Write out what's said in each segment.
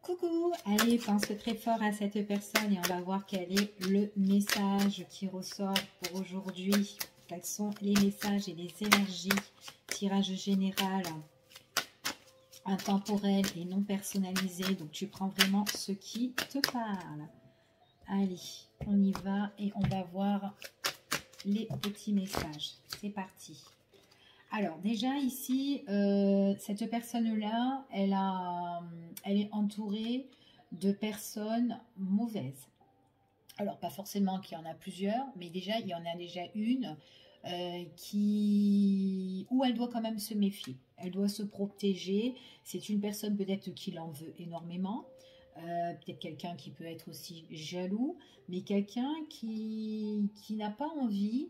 Coucou, allez, pense très fort à cette personne et on va voir quel est le message qui ressort pour aujourd'hui. Quels sont les messages et les énergies, tirage général, intemporel et non personnalisé. Donc tu prends vraiment ce qui te parle. Allez, on y va et on va voir les petits messages. C'est parti. Alors déjà ici, cette personne-là, elle est entourée de personnes mauvaises. Alors pas forcément qu'il y en a plusieurs, mais déjà il y en a déjà une où elle doit quand même se méfier. Elle doit se protéger. C'est une personne peut-être qui l'en veut énormément. Peut-être quelqu'un qui peut être aussi jaloux, mais quelqu'un qui n'a pas envie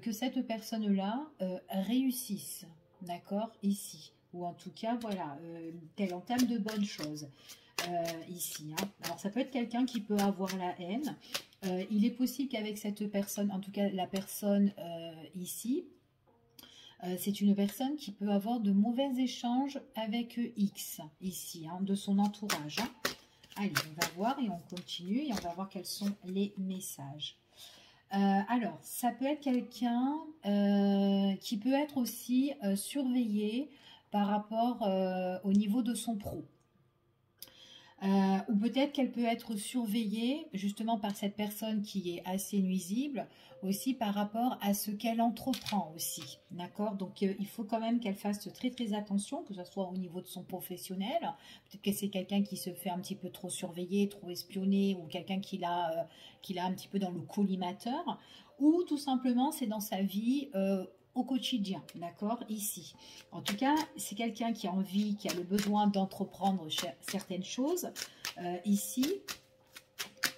que cette personne-là réussisse, d'accord, ici. Ou en tout cas, voilà, qu'elle entame de bonnes choses ici. Hein. Alors ça peut être quelqu'un qui peut avoir la haine. Il est possible qu'avec cette personne, en tout cas la personne ici, c'est une personne qui peut avoir de mauvais échanges avec X, ici, hein, de son entourage. Hein. Allez, on va voir et on continue et on va voir quels sont les messages. Alors, ça peut être quelqu'un qui peut être aussi surveillé par rapport au niveau de son pro. Ou peut-être qu'elle peut être surveillée justement par cette personne qui est assez nuisible, aussi par rapport à ce qu'elle entreprend aussi, d'accord. Donc il faut quand même qu'elle fasse très attention, que ce soit au niveau de son professionnel, peut-être que c'est quelqu'un qui se fait un petit peu trop surveiller, trop espionner, ou quelqu'un qui l'a un petit peu dans le collimateur, ou tout simplement c'est dans sa vie au quotidien, d'accord, ici. En tout cas, c'est quelqu'un qui a envie, qui a le besoin d'entreprendre certaines choses, ici.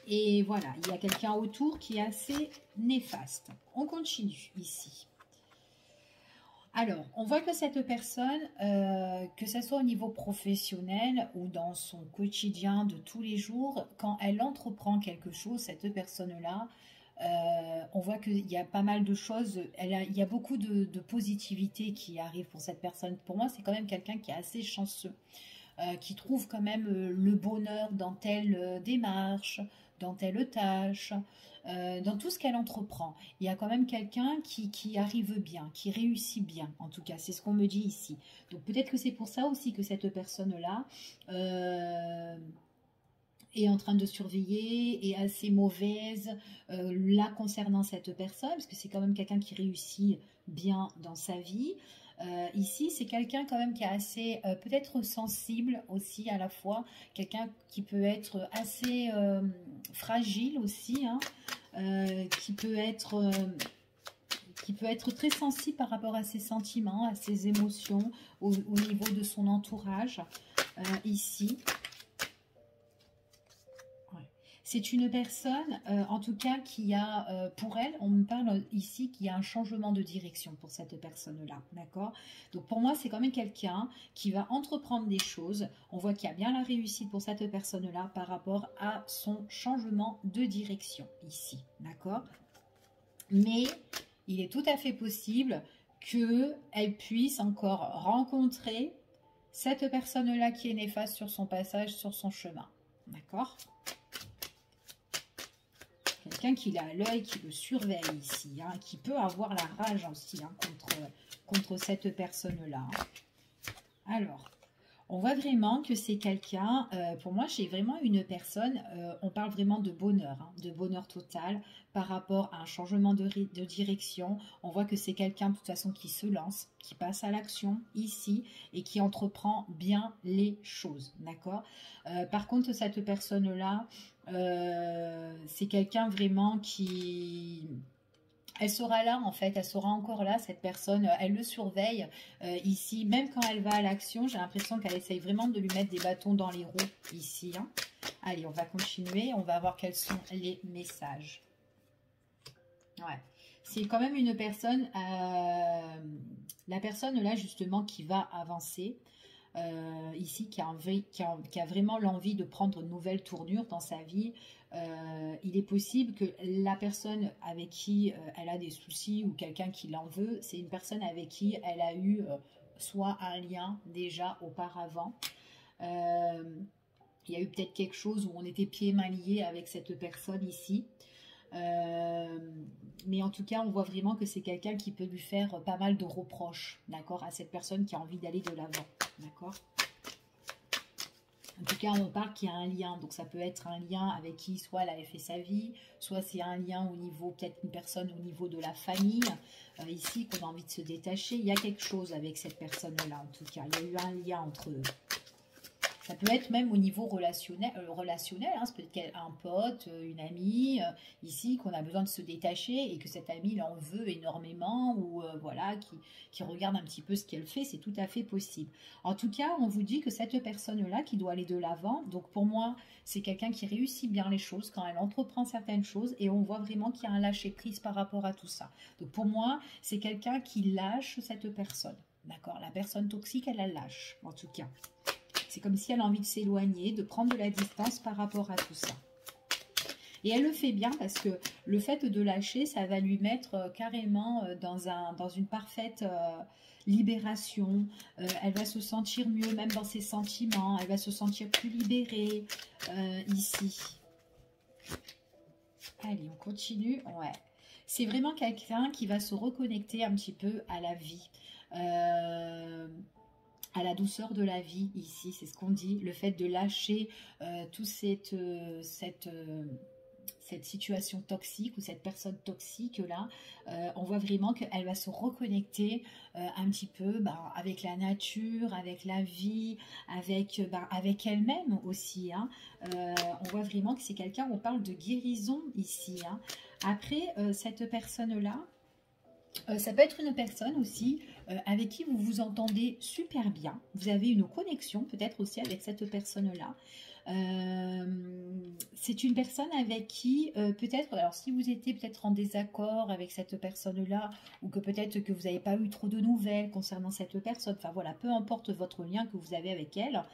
Et voilà, il y a quelqu'un autour qui est assez néfaste. On continue, ici. Alors, on voit que cette personne, que ce soit au niveau professionnel ou dans son quotidien de tous les jours, quand elle entreprend quelque chose, cette personne-là, on voit qu'il y a pas mal de choses, il y a beaucoup de positivité qui arrive pour cette personne. Pour moi, c'est quand même quelqu'un qui est assez chanceux, qui trouve quand même le bonheur dans telle démarche, dans telle tâche, dans tout ce qu'elle entreprend. Il y a quand même quelqu'un qui arrive bien, qui réussit bien, en tout cas, c'est ce qu'on me dit ici. Donc peut-être que c'est pour ça aussi que cette personne-là est en train de surveiller, est assez mauvaise là concernant cette personne, parce que c'est quand même quelqu'un qui réussit bien dans sa vie. Ici, c'est quelqu'un quand même qui est assez peut-être sensible aussi à la fois, quelqu'un qui peut être assez fragile aussi, hein, qui peut être très sensible par rapport à ses sentiments, à ses émotions, au niveau de son entourage, ici. C'est une personne, en tout cas, qui a, pour elle, on me parle ici qu'il y a un changement de direction pour cette personne-là, d'accord? Donc pour moi, c'est quand même quelqu'un qui va entreprendre des choses. On voit qu'il y a bien la réussite pour cette personne-là par rapport à son changement de direction ici, d'accord? Mais il est tout à fait possible qu'elle puisse encore rencontrer cette personne-là qui est néfaste sur son passage, sur son chemin, d'accord? Quelqu'un qui l'a à l'œil, qui le surveille ici, hein, qui peut avoir la rage aussi hein, contre cette personne-là. Hein. Alors, on voit vraiment que c'est quelqu'un, pour moi j'ai vraiment une personne, on parle vraiment de bonheur, hein, de bonheur total par rapport à un changement de direction. On voit que c'est quelqu'un de toute façon qui se lance, qui passe à l'action ici et qui entreprend bien les choses, d'accord. Par contre cette personne-là, c'est quelqu'un vraiment qui... Elle sera là en fait, elle sera encore là, cette personne, elle le surveille ici, même quand elle va à l'action, j'ai l'impression qu'elle essaye vraiment de lui mettre des bâtons dans les roues ici. Hein. Allez, on va continuer, on va voir quels sont les messages. Ouais, c'est quand même une personne, la personne là justement qui va avancer. Ici, qui a vraiment l'envie de prendre une nouvelle tournure dans sa vie. Il est possible que la personne avec qui elle a des soucis ou quelqu'un qui l'en veut, c'est une personne avec qui elle a eu soit un lien déjà auparavant. Il y a eu peut-être quelque chose où on était pieds et mains liés avec cette personne ici. Mais en tout cas, on voit vraiment que c'est quelqu'un qui peut lui faire pas mal de reproches, d'accord, à cette personne qui a envie d'aller de l'avant, d'accord. En tout cas, on parle qu'il y a un lien, donc ça peut être un lien avec qui soit elle a fait sa vie, soit c'est un lien au niveau, peut-être une personne au niveau de la famille, ici, qu'on a envie de se détacher. Il y a quelque chose avec cette personne-là, en tout cas. Il y a eu un lien entre eux. Ça peut être même au niveau relationnel, hein, ça peut être un pote, une amie, ici, qu'on a besoin de se détacher et que cet ami l'en veut énormément ou voilà, qui regarde un petit peu ce qu'elle fait, c'est tout à fait possible. En tout cas, on vous dit que cette personne-là qui doit aller de l'avant, donc pour moi, c'est quelqu'un qui réussit bien les choses quand elle entreprend certaines choses et on voit vraiment qu'il y a un lâcher-prise par rapport à tout ça. Donc pour moi, c'est quelqu'un qui lâche cette personne. D'accord, la personne toxique, elle la lâche, en tout cas. C'est comme si elle a envie de s'éloigner, de prendre de la distance par rapport à tout ça. Et elle le fait bien parce que le fait de lâcher, ça va lui mettre carrément dans une parfaite libération. Elle va se sentir mieux même dans ses sentiments. Elle va se sentir plus libérée ici. Allez, on continue. Ouais. C'est vraiment quelqu'un qui va se reconnecter un petit peu à la vie. À la douceur de la vie ici, c'est ce qu'on dit, le fait de lâcher toute cette situation toxique ou cette personne toxique là, on voit vraiment qu'elle va se reconnecter un petit peu avec la nature, avec la vie, avec elle-même aussi, hein. On voit vraiment que c'est quelqu'un, on parle de guérison ici, hein. Après, cette personne-là, ça peut être une personne aussi avec qui vous vous entendez super bien. Vous avez une connexion peut-être aussi avec cette personne-là. C'est une personne avec qui peut-être, alors si vous étiez peut-être en désaccord avec cette personne-là ou que peut-être que vous n'avez pas eu trop de nouvelles concernant cette personne, enfin voilà, peu importe votre lien que vous avez avec elle,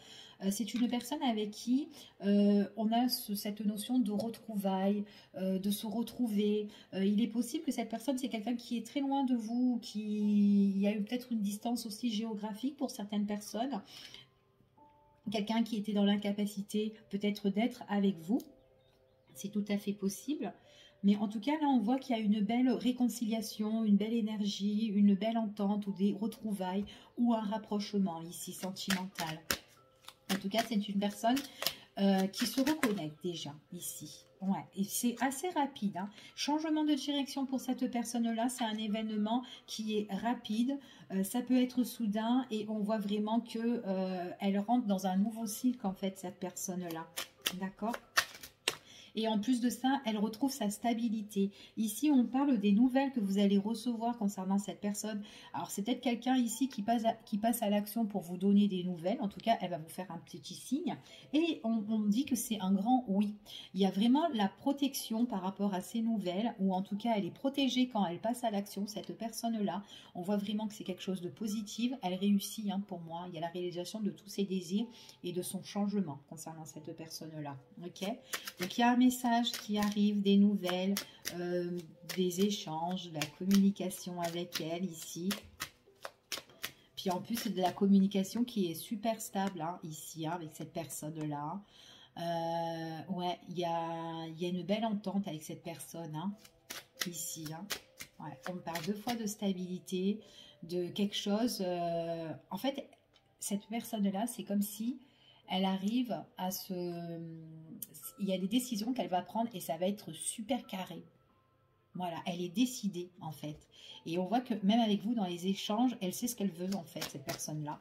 c'est une personne avec qui on a cette notion de retrouvailles, de se retrouver. Il est possible que cette personne, c'est quelqu'un qui est très loin de vous, il y a eu peut-être une distance aussi géographique pour certaines personnes. Quelqu'un qui était dans l'incapacité peut-être d'être avec vous. C'est tout à fait possible. Mais en tout cas, là, on voit qu'il y a une belle réconciliation, une belle énergie, une belle entente ou des retrouvailles ou un rapprochement ici sentimental. En tout cas, c'est une personne qui se reconnecte déjà ici. Ouais, et c'est assez rapide, hein. Changement de direction pour cette personne-là, c'est un événement qui est rapide. Ça peut être soudain et on voit vraiment que elle rentre dans un nouveau cycle en fait, cette personne-là. D'accord ? Et en plus de ça, elle retrouve sa stabilité. Ici, on parle des nouvelles que vous allez recevoir concernant cette personne. Alors, c'est peut-être quelqu'un ici qui passe à l'action pour vous donner des nouvelles. En tout cas, elle va vous faire un petit signe. Et on dit que c'est un grand oui. Il y a vraiment la protection par rapport à ces nouvelles, ou en tout cas, elle est protégée quand elle passe à l'action, cette personne-là. On voit vraiment que c'est quelque chose de positif. Elle réussit, hein, pour moi. Il y a la réalisation de tous ses désirs et de son changement concernant cette personne-là. Ok ? Donc, il y a un message qui arrive, des nouvelles, des échanges, de la communication avec elle ici. Puis en plus, c'est de la communication qui est super stable, hein, ici, hein, avec cette personne-là. Ouais, il y a une belle entente avec cette personne, hein, ici. Hein. Ouais, on me parle deux fois de stabilité, de quelque chose. En fait, cette personne-là, c'est comme si elle arrive à se... Il y a des décisions qu'elle va prendre et ça va être super carré. Voilà, elle est décidée en fait. Et on voit que même avec vous dans les échanges, elle sait ce qu'elle veut en fait, cette personne-là.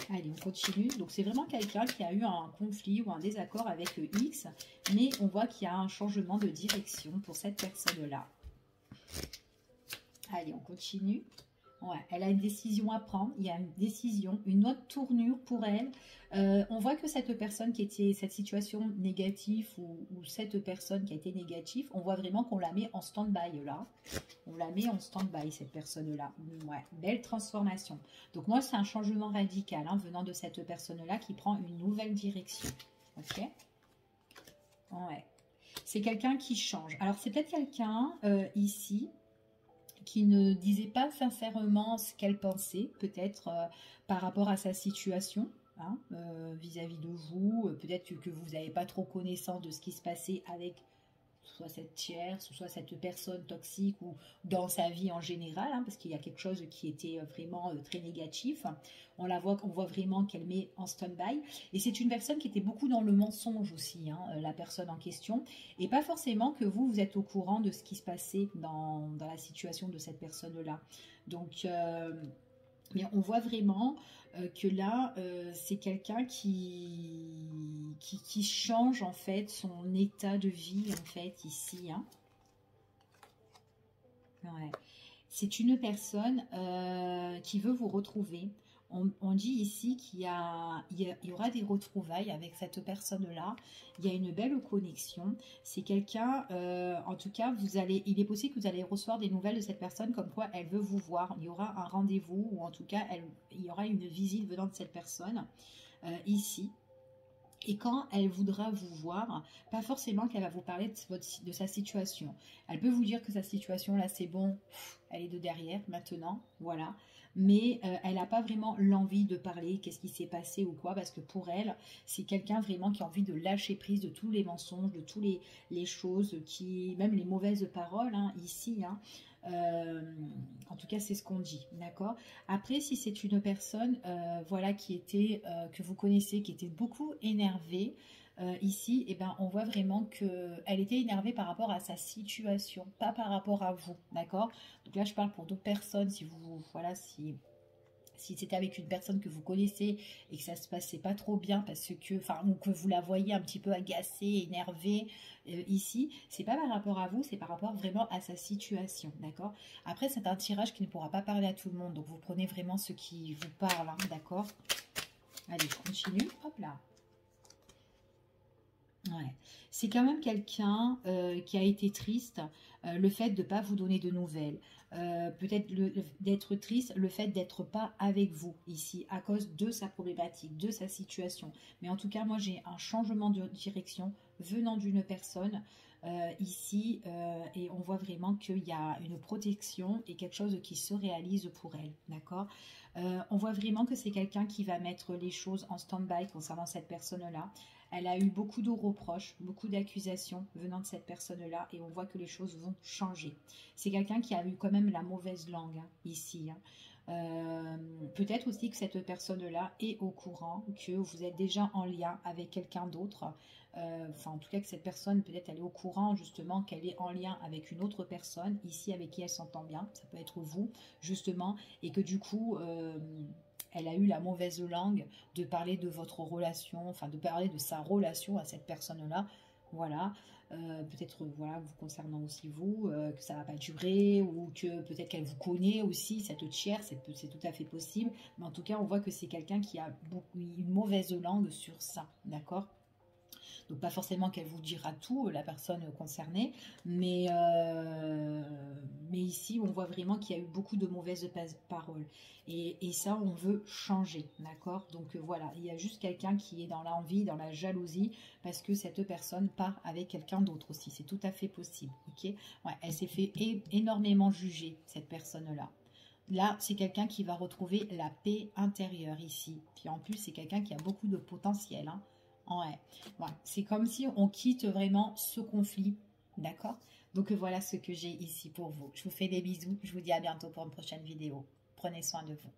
Allez, on continue. Donc c'est vraiment quelqu'un qui a eu un conflit ou un désaccord avec le X, mais on voit qu'il y a un changement de direction pour cette personne-là. Allez, on continue. Ouais, elle a une décision à prendre, il y a une décision, une autre tournure pour elle. On voit que cette personne qui était, cette situation négative ou cette personne qui a été négative, on voit vraiment qu'on la met en stand-by là. On la met en stand-by cette personne-là. Ouais, belle transformation. Donc moi, c'est un changement radical hein, venant de cette personne-là qui prend une nouvelle direction. Ok ? Ouais. C'est quelqu'un qui change. Alors c'est peut-être quelqu'un ici qui ne disait pas sincèrement ce qu'elle pensait, peut-être par rapport à sa situation. hein, vis-à-vis de vous. Peut-être que vous n'avez pas trop connaissance de ce qui se passait avec soit cette tierce, soit cette personne toxique ou dans sa vie en général, hein, parce qu'il y a quelque chose qui était vraiment très négatif. On voit vraiment qu'elle met en stand-by. Et c'est une personne qui était beaucoup dans le mensonge aussi, hein, la personne en question. Et pas forcément que vous êtes au courant de ce qui se passait dans la situation de cette personne-là. Donc, mais on voit vraiment que là, c'est quelqu'un qui change en fait son état de vie en fait ici. Hein. Ouais. C'est une personne qui veut vous retrouver. On dit ici il y aura des retrouvailles avec cette personne-là. Il y a une belle connexion. C'est quelqu'un, en tout cas, il est possible que vous allez recevoir des nouvelles de cette personne comme quoi elle veut vous voir. Il y aura un rendez-vous ou en tout cas, il y aura une visite venant de cette personne ici. Et quand elle voudra vous voir, pas forcément qu'elle va vous parler de sa situation. Elle peut vous dire que sa situation, là, c'est bon, elle est de derrière maintenant, voilà. Mais elle n'a pas vraiment l'envie de parler, qu'est-ce qui s'est passé ou quoi, parce que pour elle, c'est quelqu'un vraiment qui a envie de lâcher prise de tous les mensonges, de toutes les choses, même les mauvaises paroles, hein, ici, hein. En tout cas, c'est ce qu'on dit, d'accord. Après, si c'est une personne, voilà, que vous connaissez, qui était beaucoup énervée ici, eh ben, on voit vraiment que elle était énervée par rapport à sa situation, pas par rapport à vous, d'accord. Donc là, je parle pour d'autres personnes. Si vous, voilà, si c'était avec une personne que vous connaissez et que ça se passait pas trop bien parce que, enfin, ou que vous la voyez un petit peu agacée, énervée ici, c'est pas par rapport à vous, c'est par rapport vraiment à sa situation, d'accord. Après, c'est un tirage qui ne pourra pas parler à tout le monde, donc vous prenez vraiment ce qui vous parle, hein, d'accord. Allez, je continue, hop là. Ouais. C'est quand même quelqu'un qui a été triste, le fait de ne pas vous donner de nouvelles. Peut-être d'être triste, le fait d'être pas avec vous ici, à cause de sa problématique, de sa situation. Mais en tout cas, moi, j'ai un changement de direction venant d'une personne ici, et on voit vraiment qu'il y a une protection et quelque chose qui se réalise pour elle, d'accord. On voit vraiment que c'est quelqu'un qui va mettre les choses en stand-by concernant cette personne-là. Elle a eu beaucoup de reproches, beaucoup d'accusations venant de cette personne-là et on voit que les choses vont changer. C'est quelqu'un qui a eu quand même la mauvaise langue hein, ici. Hein. Peut-être aussi que cette personne-là est au courant que vous êtes déjà en lien avec quelqu'un d'autre. Enfin, en tout cas, que cette personne, peut-être, elle est au courant justement qu'elle est en lien avec une autre personne ici avec qui elle s'entend bien. Ça peut être vous, justement, et que du coup, elle a eu la mauvaise langue de parler de votre relation, enfin de parler de sa relation à cette personne-là. Voilà, peut-être voilà, vous concernant aussi vous, que ça va pas durer ou que peut-être qu'elle vous connaît aussi, cette tiers, c'est tout à fait possible. Mais en tout cas, on voit que c'est quelqu'un qui a une mauvaise langue sur ça, d'accord? Donc pas forcément qu'elle vous dira tout, la personne concernée, mais ici on voit vraiment qu'il y a eu beaucoup de mauvaises paroles. Et ça on veut changer, d'accord. Donc voilà, il y a juste quelqu'un qui est dans l'envie, dans la jalousie, parce que cette personne part avec quelqu'un d'autre aussi, c'est tout à fait possible, ok. Ouais, elle s'est fait énormément juger, cette personne-là. Là, c'est quelqu'un qui va retrouver la paix intérieure ici. Puis en plus, c'est quelqu'un qui a beaucoup de potentiel, hein. Ouais, voilà. C'est comme si on quitte vraiment ce conflit, d'accord? Donc voilà ce que j'ai ici pour vous. Je vous fais des bisous, je vous dis à bientôt pour une prochaine vidéo. Prenez soin de vous.